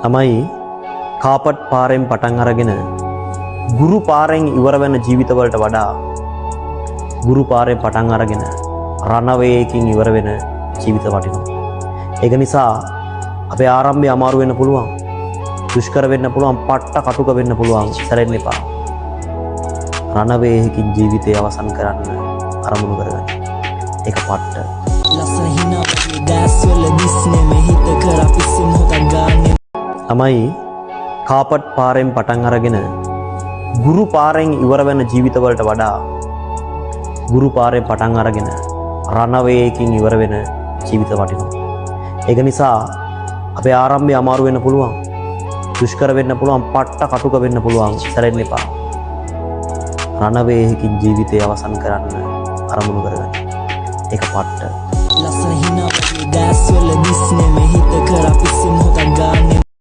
තමයි කාපට් පාරෙන් පටන් අරගෙන ගුරු පාරෙන් ඉවර වෙන ජීවිතවලට වඩා ගුරු පාරෙන් පටන් අරගෙන රණවේයකින් ඉවර වෙන ජීවිත වටිනවා. ඒක නිසා අපේ ආරම්භය අමාරු වෙන්න පුළුවන්. දුෂ්කර වෙන්න පුළුවන්, පට්ට කටුක වෙන්න පුළුවන්. සැරෙන්න එපා. රණවේයකින් ජීවිතය අවසන් කරන්න අරමුණු කරගන්න. ඒක පට්ට. ලස්සන හිනා වගේ දැස්වල දිස්නේ මෙහිත කර පිස්සු මොහොතක් ගන්න. තමයි කාපට් පාරෙන් පටන් අරගෙන ගුරු පාරෙන් ඉවර වෙන ජීවිතවලට වඩා ගුරු පාරෙන් පටන් අරගෙන රණවේයකින් ඉවර වෙන ජීවිත වටිනවා. ඒක නිසා අපේ ආරම්භය අමාරු වෙන්න පුළුවන්. දුෂ්කර වෙන්න පුළුවන්, පට්ට කටුක වෙන්න පුළුවන්. සැරෙන්න එපා. රණවේයකින් ජීවිතය අවසන් කරන්න අරමුණු කරගන්න. ඒක පට්ට. ලස්සන හිනා වගේ දැස්වල දිස්නේ මෙහිත කර පිස්සු මොහොතක් ගන්න.